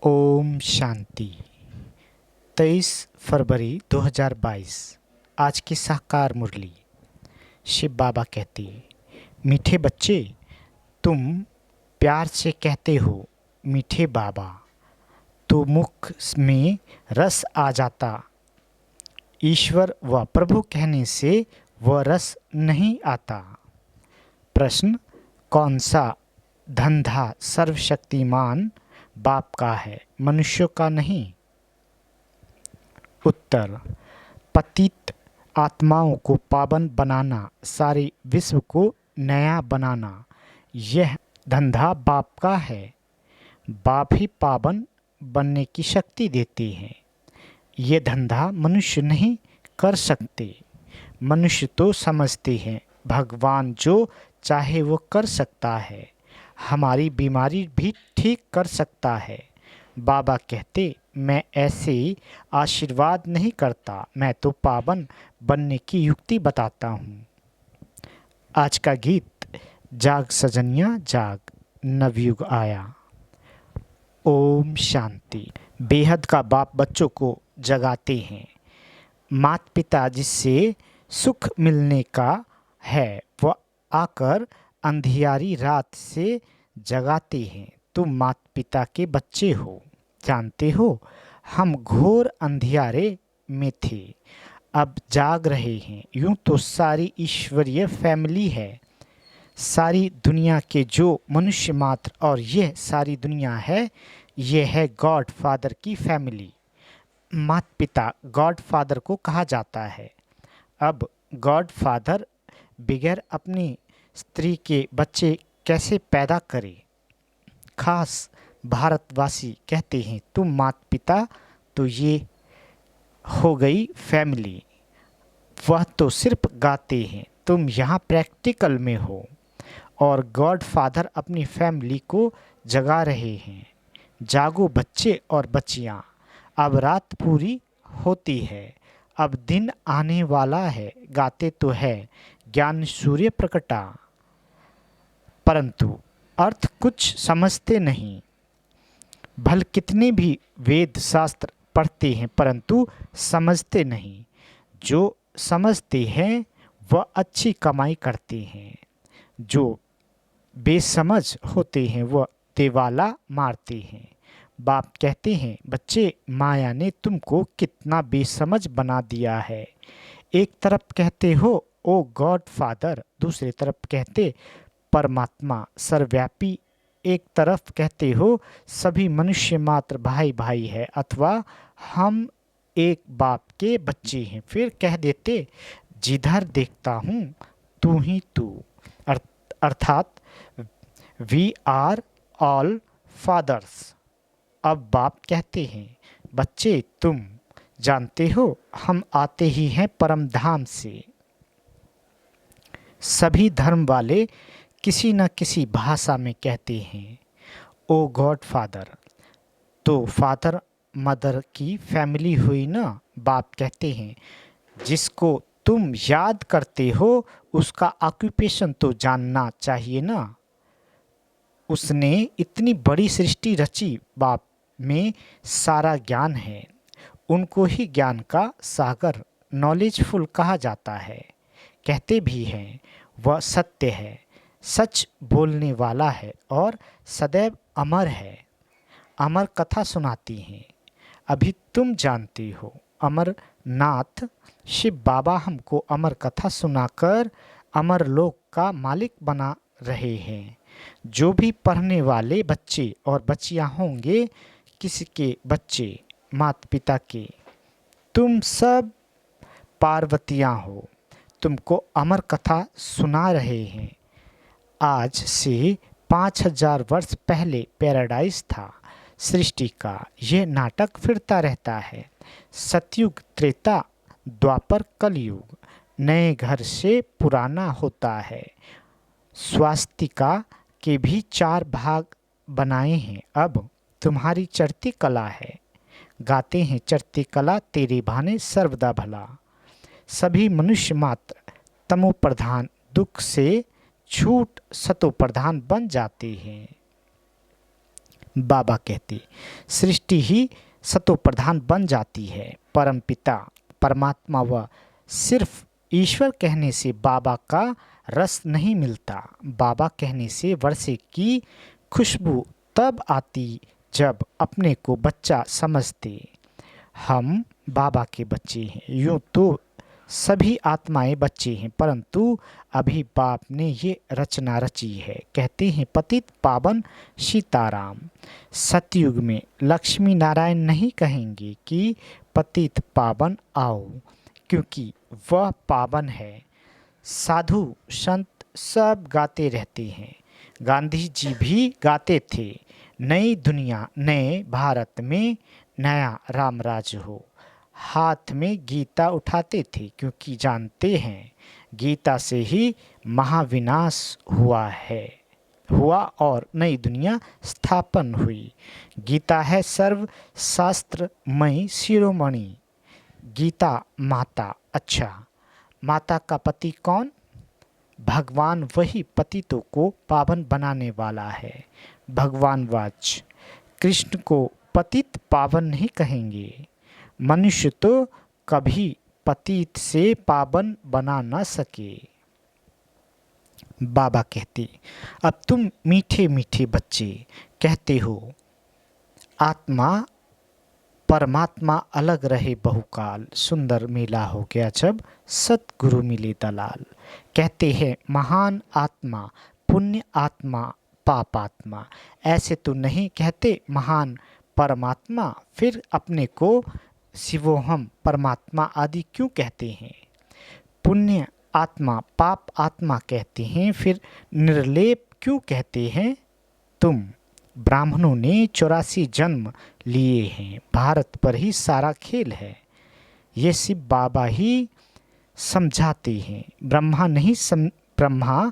ओम शांति। 23 फरवरी 2022। आज की साकार मुरली। शिव बाबा कहते, मीठे बच्चे, तुम प्यार से कहते हो मीठे बाबा, तो मुख में रस आ जाता। ईश्वर व प्रभु कहने से वह रस नहीं आता। प्रश्न, कौन सा धंधा सर्वशक्तिमान बाप का है, मनुष्यों का नहीं? उत्तर, पतित आत्माओं को पावन बनाना, सारे विश्व को नया बनाना, यह धंधा बाप का है। बाप ही पावन बनने की शक्ति देते हैं। ये धंधा मनुष्य नहीं कर सकते। मनुष्य तो समझते हैं भगवान जो चाहे वो कर सकता है, हमारी बीमारी भी ठीक कर सकता है। बाबा कहते, मैं ऐसे आशीर्वाद नहीं करता, मैं तो पावन बनने की युक्ति बताता हूँ। आज का गीत, जाग सजनिया जाग, नवयुग आया। ओम शांति। बेहद का बाप बच्चों को जगाते हैं। माता पिता जिससे सुख मिलने का है, वह आकर अंधियारी रात से जगाते हैं। तुम माता पिता के बच्चे हो, जानते हो हम घोर अंधियारे में थे, अब जाग रहे हैं। यूं तो सारी ईश्वरीय फैमिली है, सारी दुनिया के जो मनुष्य मात्र और यह सारी दुनिया है, यह है गॉड फादर की फैमिली। माता पिता गॉड फादर को कहा जाता है। अब गॉड फादर बगैर अपनी स्त्री के बच्चे कैसे पैदा करे? खास भारतवासी कहते हैं, तुम माता पिता तो ये हो गई फैमिली। वह तो सिर्फ गाते हैं, तुम यहाँ प्रैक्टिकल में हो। और गॉड फादर अपनी फैमिली को जगा रहे हैं। जागो बच्चे और बच्चियाँ, अब रात पूरी होती है, अब दिन आने वाला है। गाते तो है ज्ञान सूर्य प्रकटा, परंतु अर्थ कुछ समझते नहीं। भल कितने भी वेद शास्त्र पढ़ते हैं, परंतु समझते नहीं। जो समझते हैं वह अच्छी कमाई करते हैं, जो बेसमझ होते हैं वह देवाला मारते हैं। बाप कहते हैं, बच्चे, माया ने तुमको कितना बेसमझ बना दिया है। एक तरफ कहते हो ओ गॉड फादर, दूसरी तरफ कहते परमात्मा सर्वव्यापी। एक तरफ कहते हो सभी मनुष्य मात्र भाई भाई है, अथवा हम एक बाप के बच्चे हैं। फिर कह देते जिधर देखता हूँ तू ही तू, अर्थात वी आर ऑल फादर्स। अब बाप कहते हैं, बच्चे, तुम जानते हो हम आते ही हैं परम धाम से। सभी धर्म वाले किसी न किसी भाषा में कहते हैं ओ गॉड फादर। तो फादर मदर की फैमिली हुई ना। बाप कहते हैं, जिसको तुम याद करते हो उसका ऑक्यूपेशन तो जानना चाहिए ना। उसने इतनी बड़ी सृष्टि रची, बाप में सारा ज्ञान है। उनको ही ज्ञान का सागर, नॉलेजफुल कहा जाता है। कहते भी हैं वह सत्य है, सच बोलने वाला है और सदैव अमर है। अमर कथा सुनाती हैं। अभी तुम जानते हो अमरनाथ शिव बाबा हमको अमर कथा सुनाकर अमर लोक का मालिक बना रहे हैं। जो भी पढ़ने वाले बच्चे और बच्चियां होंगे, किसी के बच्चे माता पिता के, तुम सब पार्वतियां हो, तुमको अमर कथा सुना रहे हैं। आज से 5000 वर्ष पहले पैराडाइज था सृष्टि का। यह नाटक फिरता रहता है। सतयुग, त्रेता, द्वापर, कलयुग, नए घर से पुराना होता है। स्वास्तिका के भी 4 भाग बनाए हैं। अब तुम्हारी चढ़ती कला है। गाते हैं चढ़ती कला तेरे भाने सर्वदा भला। सभी मनुष्य मात्र तमो प्रधान दुख से छूट सतो प्रधान बन जाते हैं। बाबा कहते सृष्टि ही सतो प्रधान बन जाती है। परमपिता परमात्मा व सिर्फ ईश्वर कहने से बाबा का रस नहीं मिलता। बाबा कहने से वर्षे की खुशबू तब आती जब अपने को बच्चा समझते। हम बाबा के बच्चे हैं। यूँ तो सभी आत्माएं बच्चे हैं, परंतु अभी बाप ने ये रचना रची है। कहते हैं पतित पावन सीताराम। सतयुग में लक्ष्मी नारायण नहीं कहेंगे कि पतित पावन आओ, क्योंकि वह पावन है। साधु संत सब गाते रहते हैं। गांधी जी भी गाते थे, नई दुनिया नए भारत में नया रामराज हो। हाथ में गीता उठाते थे, क्योंकि जानते हैं गीता से ही महाविनाश हुआ और नई दुनिया स्थापन हुई। गीता है सर्व शास्त्रमयी शिरोमणि। गीता माता। अच्छा, माता का पति कौन? भगवान। वही पतितों को पावन बनाने वाला है। भगवान वाच कृष्ण को पतित पावन नहीं कहेंगे। मनुष्य तो कभी पतित से पावन बना न सके। बाबा कहते अब तुम मीठे मीठे बच्चे कहते हो आत्मा परमात्मा अलग रहे बहुकाल। सुंदर मेला हो गया जब सतगुरु मिले दलाल। कहते हैं महान आत्मा पुण्य आत्मा पाप आत्मा। ऐसे तो नहीं कहते महान परमात्मा, फिर अपने को शिवोहम परमात्मा आदि क्यों कहते हैं? पुण्य आत्मा पाप आत्मा कहते हैं, फिर निर्लेप क्यों कहते हैं? तुम ब्राह्मणों ने 84 जन्म लिए हैं, भारत पर ही सारा खेल है। ये शिव बाबा ही समझाते हैं। ब्रह्मा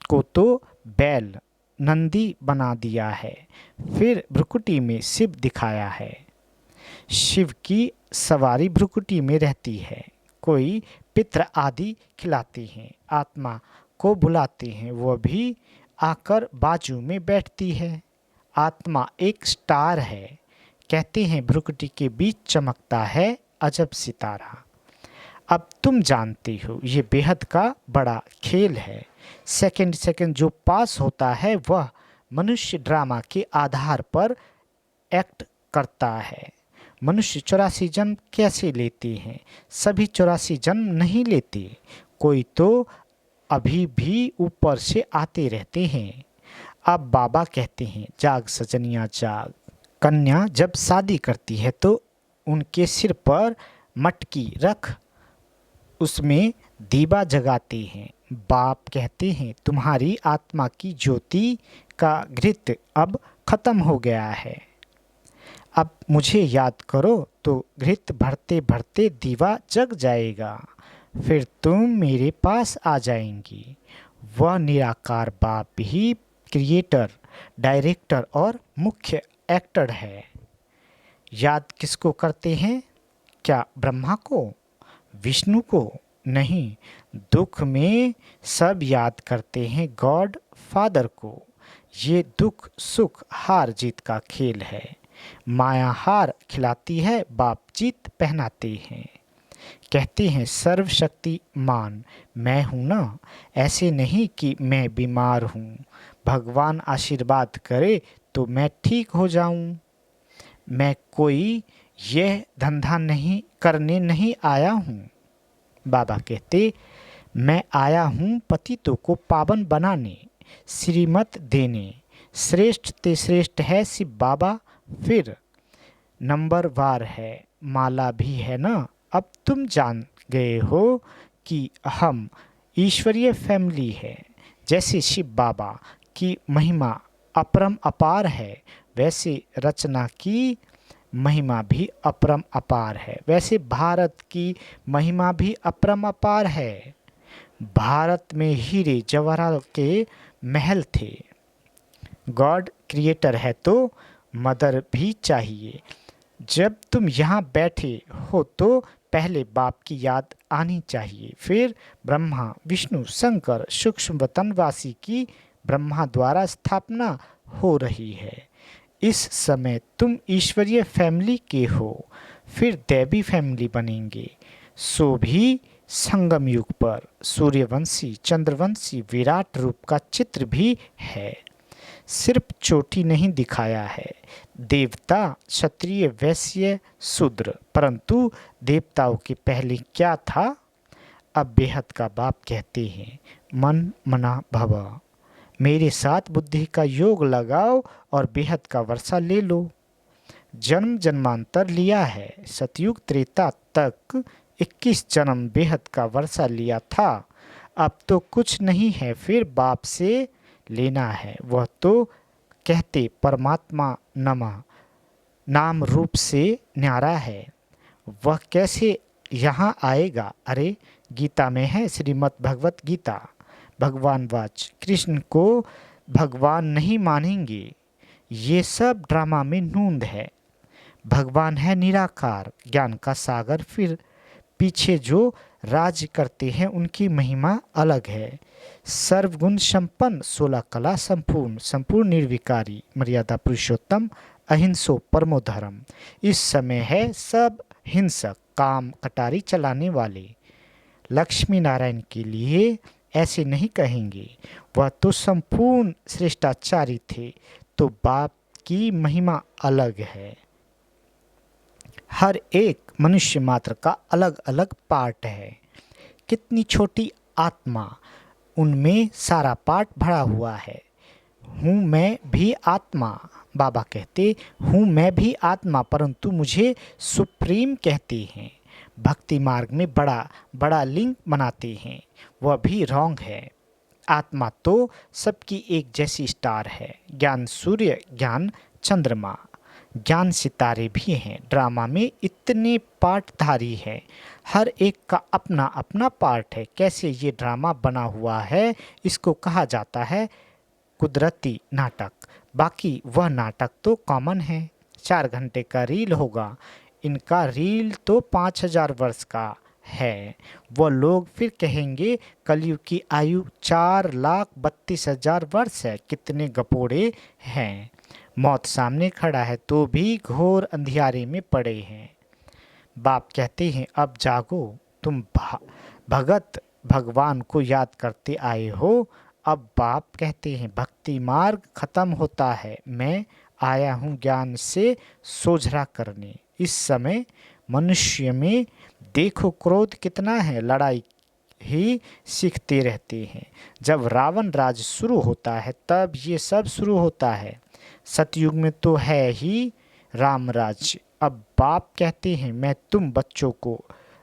को तो बैल नंदी बना दिया है, फिर भ्रुकुटी में शिव दिखाया है। शिव की सवारी भ्रुकुटी में रहती है। कोई पित्र आदि खिलाते हैं, आत्मा को बुलाते हैं, वह भी आकर बाजू में बैठती है। आत्मा एक स्टार है। कहते हैं भ्रुकुटी के बीच चमकता है अजब सितारा। अब तुम जानते हो ये बेहद का बड़ा खेल है। सेकंड जो पास होता है वह मनुष्य ड्रामा के आधार पर एक्ट करता है। मनुष्य 84 जन्म कैसे लेते हैं? सभी 84 जन्म नहीं लेते, कोई तो अभी भी ऊपर से आते रहते हैं। अब बाबा कहते हैं जाग सजनिया जाग। कन्या जब शादी करती है तो उनके सिर पर मटकी रख उसमें दीवा जगाते हैं। बाप कहते हैं तुम्हारी आत्मा की ज्योति का घृत अब खत्म हो गया है। अब मुझे याद करो तो घृत भरते भरते दीवा जग जाएगा, फिर तुम मेरे पास आ जाएंगी। वह निराकार बाप ही क्रिएटर, डायरेक्टर और मुख्य एक्टर है। याद किसको करते हैं? क्या ब्रह्मा को, विष्णु को? नहीं, दुख में सब याद करते हैं गॉड फादर को। ये दुख सुख हार जीत का खेल है। माया हार खिलाती है, बाप जीत पहनाते हैं। कहते हैं सर्वशक्तिमान मैं हूँ ना, ऐसे नहीं कि मैं बीमार हूँ। भगवान आशीर्वाद करे तो मैं ठीक हो जाऊँ। मैं कोई यह धंधा नहीं करने नहीं आया हूँ। बाबा कहते मैं आया हूँ पतितों को पावन बनाने, श्रीमत देने। श्रेष्ठ ते श्रेष्ठ है शिव बाबा, फिर नंबर वार है, माला भी है ना। अब तुम जान गए हो कि हम ईश्वरीय फैमिली है। जैसे शिव बाबा की महिमा अपरम अपार है, वैसे रचना की महिमा भी अपरम अपार है। वैसे भारत की महिमा भी अपरम अपार है। भारत में हीरे जवाहरात के महल थे। गॉड क्रिएटर है तो मदर भी चाहिए। जब तुम यहाँ बैठे हो तो पहले बाप की याद आनी चाहिए। फिर ब्रह्मा विष्णु शंकर सूक्ष्म वतनवासी की ब्रह्मा द्वारा स्थापना हो रही है। इस समय तुम ईश्वरीय फैमिली के हो, फिर दैवी फैमिली बनेंगे, सो भी संगम युग पर सूर्यवंशी चंद्रवंशी विराट रूप का चित्र भी है। सिर्फ चोटी नहीं दिखाया है, देवता क्षत्रिय वैश्य शूद्र, परंतु देवताओं के पहले क्या था। अब बेहद का बाप कहते हैं, मन मना भव, मेरे साथ बुद्धि का योग लगाओ और बेहद का वर्षा ले लो। जन्म जन्मांतर लिया है, सतयुग त्रेता तक 21 जन्म बेहद का वर्षा लिया था। अब तो कुछ नहीं है, फिर बाप से लेना है। वह तो कहते परमात्मा नमः नाम रूप से न्यारा है, वह कैसे यहाँ आएगा। अरे गीता में है, श्रीमद् भगवत गीता, भगवान वाच, कृष्ण को भगवान नहीं मानेंगे, ये सब ड्रामा में नूंद है। भगवान है निराकार ज्ञान का सागर, फिर पीछे जो राज्य करते हैं उनकी महिमा अलग है। सर्वगुण संपन्न 16 कला संपूर्ण, संपूर्ण निर्विकारी, मर्यादा पुरुषोत्तम, अहिंसो परमो धर्म। इस समय है सब हिंसक, काम कटारी चलाने वाले। लक्ष्मी नारायण के लिए ऐसे नहीं कहेंगे, वह तो संपूर्ण श्रेष्ठाचारी थे। तो बाप की महिमा अलग है। हर एक मनुष्य मात्र का अलग अलग पार्ट है। कितनी छोटी आत्मा, उनमें सारा पार्ट भरा हुआ है। हूँ मैं भी आत्मा, बाबा कहते हूँ मैं भी आत्मा, परंतु मुझे सुप्रीम कहते हैं। भक्ति मार्ग में बड़ा बड़ा लिंक बनाते हैं, वह भी रॉन्ग है। आत्मा तो सबकी एक जैसी स्टार है। ज्ञान सूर्य, ज्ञान चंद्रमा, ज्ञान सितारे भी हैं। ड्रामा में इतने पार्टधारी हैं, हर एक का अपना अपना पार्ट है। कैसे ये ड्रामा बना हुआ है, इसको कहा जाता है कुदरती नाटक। बाकी वह नाटक तो कॉमन है। 4 घंटे का रील होगा, इनका रील तो 5000 वर्ष का है। वो लोग फिर कहेंगे कलयुग की आयु 4,32,000 वर्ष है। कितने गपोड़े हैं। मौत सामने खड़ा है तो भी घोर अंधियारे में पड़े हैं। बाप कहते हैं अब जागो, तुम भगत भगवान को याद करते आए हो। अब बाप कहते हैं भक्ति मार्ग खत्म होता है, मैं आया हूँ ज्ञान से सोझरा करने। इस समय मनुष्य में देखो क्रोध कितना है, लड़ाई ही सीखते रहते हैं। जब रावण राज शुरू होता है तब ये सब शुरू होता है। सतयुग में तो है ही राम राज्य। अब बाप कहते हैं मैं तुम बच्चों को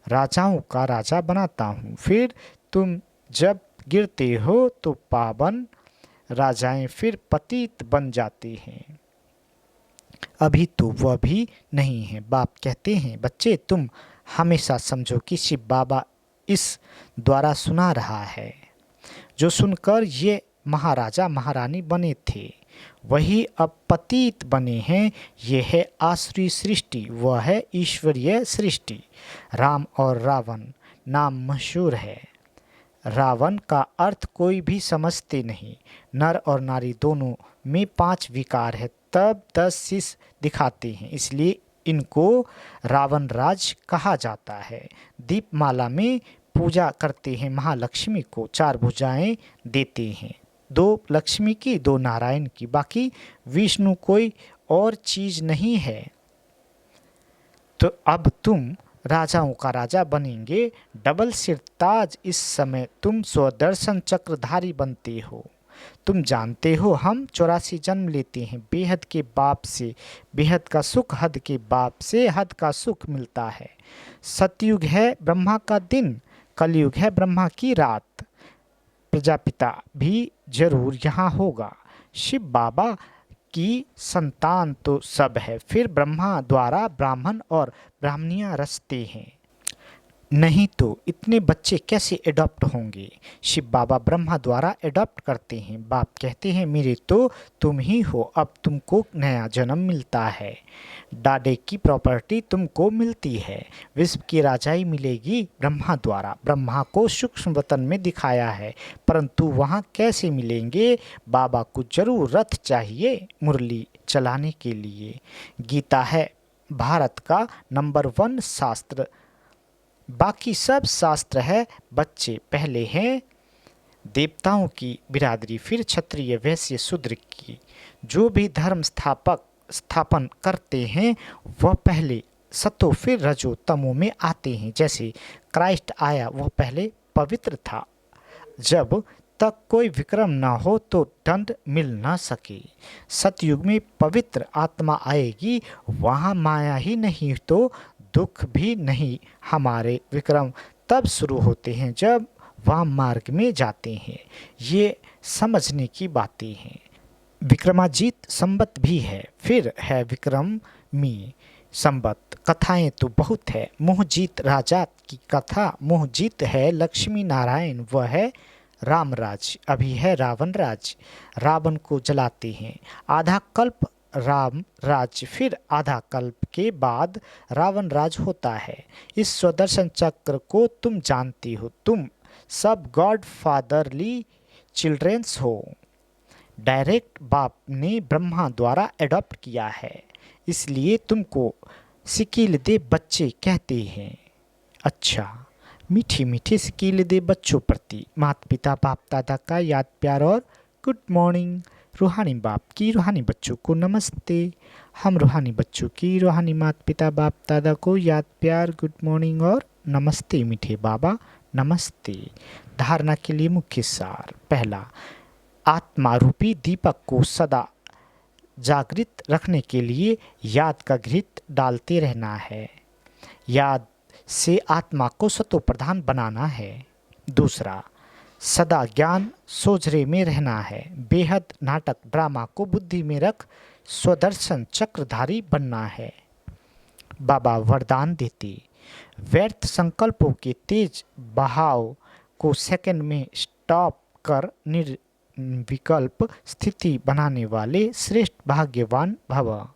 राजाओं का राजा बनाता हूँ, फिर तुम जब गिरते हो तो पावन राजाएं फिर पतित बन जाते हैं। अभी तो वह भी नहीं है। बाप कहते हैं बच्चे तुम हमेशा समझो कि शिव बाबा इस द्वारा सुना रहा है। जो सुनकर ये महाराजा महारानी बने थे वही अब पतित बने हैं। ये है आसुरी सृष्टि, वह है ईश्वरीय सृष्टि। राम और रावण नाम मशहूर है। रावण का अर्थ कोई भी समझते नहीं। नर और नारी दोनों में 5 विकार है, तब 10 शीश दिखाते हैं, इसलिए इनको रावण राज कहा जाता है। दीपमाला में पूजा करते हैं महालक्ष्मी को, 4 भुजाएं देते हैं, 2 लक्ष्मी की 2 नारायण की, बाकी विष्णु कोई और चीज नहीं है। तो अब तुम राजाओं का राजा बनेंगे। डबल सिर ताज, इस समय तुम स्वदर्शन चक्रधारी बनते हो। तुम जानते हो हम 84 जन्म लेते हैं बेहद के बाप से। बेहद का सुख हद के बाप से हद का सुख मिलता है। सतयुग है ब्रह्मा का दिन, कलयुग है ब्रह्मा की रात। प्रजापिता भी जरूर यहाँ होगा। शिव बाबा की संतान तो सब है, फिर ब्रह्मा द्वारा ब्राह्मण और ब्राह्मणियाँ रचते हैं। नहीं तो इतने बच्चे कैसे एडॉप्ट होंगे। शिव बाबा ब्रह्मा द्वारा एडॉप्ट करते हैं। बाप कहते हैं मेरे तो तुम ही हो, अब तुमको नया जन्म मिलता है। डाडे की प्रॉपर्टी तुमको मिलती है। विश्व की राजाई मिलेगी ब्रह्मा द्वारा। ब्रह्मा को सूक्ष्म वतन में दिखाया है, परंतु वहाँ कैसे मिलेंगे। बाबा को जरूर रथ चाहिए मुरली चलाने के लिए। गीता है भारत का नंबर 1 शास्त्र, बाकी सब शास्त्र है बच्चे। पहले हैं देवताओं की बिरादरी, फिर क्षत्रिय वैश्य शूद्र की। जो भी धर्म स्थापन करते हैं वह पहले सतो फिर रजो तमो में आते हैं। जैसे क्राइस्ट आया वह पहले पवित्र था, जब तक कोई विक्रम ना हो तो दंड मिल ना सके। सतयुग में पवित्र आत्मा आएगी, वहाँ माया ही नहीं तो दुख भी नहीं। हमारे विक्रम तब शुरू होते हैं जब वाम मार्ग में जाते हैं। ये समझने की बातें हैं। विक्रमाजीत संबत भी है, फिर है विक्रमी संबत। कथाएं तो बहुत है। मोहजीत राजा की कथा, मोहजीत है लक्ष्मी नारायण, वह है रामराज। अभी है रावण राज, रावण को जलाते हैं। आधा कल्प राम राज, फिर आधा कल्प के बाद रावण राज होता है। इस स्वदर्शन चक्र को तुम जानती हो। तुम सब गॉड फादरली चिल्ड्रेंस हो। डायरेक्ट बाप ने ब्रह्मा द्वारा एडॉप्ट किया है, इसलिए तुमको सिकील दे बच्चे कहते हैं। अच्छा, मीठी मीठी सिकील दे बच्चों प्रति माता पिता बाप दादा का याद प्यार और गुड मॉर्निंग। रूहानी बाप की रूहानी बच्चों को नमस्ते। हम रूहानी बच्चों की रूहानी माता पिता बाप दादा को याद प्यार गुड मॉर्निंग और नमस्ते। मीठे बाबा नमस्ते। धारणा के लिए मुख्य सार। पहला, आत्मा रूपी दीपक को सदा जागृत रखने के लिए याद का घृत डालते रहना है। याद से आत्मा को सतो प्रधान बनाना है। दूसरा, सदा ज्ञान सोझरे में रहना है। बेहद नाटक ड्रामा को बुद्धि में रख स्वदर्शन चक्रधारी बनना है। बाबा वरदान देते, व्यर्थ संकल्पों के तेज बहाव को सेकंड में स्टॉप कर निर्विकल्प स्थिति बनाने वाले श्रेष्ठ भाग्यवान भव।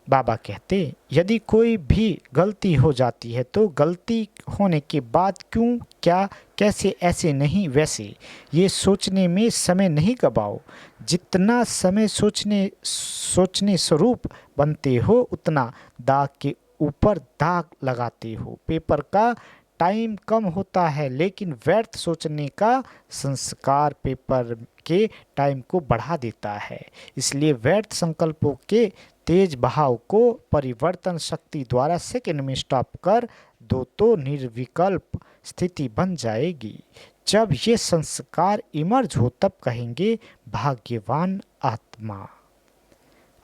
बाबा कहते, यदि कोई भी गलती हो जाती है तो गलती होने के बाद क्यों, क्या, कैसे, ऐसे नहीं वैसे, ये सोचने में समय नहीं गवाओ। जितना समय सोचने स्वरूप बनते हो उतना दाग के ऊपर दाग लगाते हो। पेपर का टाइम कम होता है, लेकिन व्यर्थ सोचने का संस्कार पेपर के टाइम को बढ़ा देता है। इसलिए व्यर्थ संकल्पों के तेज बहाव को परिवर्तन शक्ति द्वारा सेकंड में स्टॉप कर दो तो निर्विकल्प स्थिति बन जाएगी। जब ये संस्कार इमर्ज हो तब कहेंगे भाग्यवान आत्मा।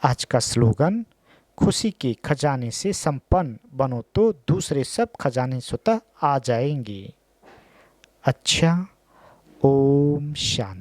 आज का स्लोगन, खुशी के खजाने से संपन्न बनो तो दूसरे सब खजाने स्वतः आ जाएंगे। अच्छा, ओम शांति।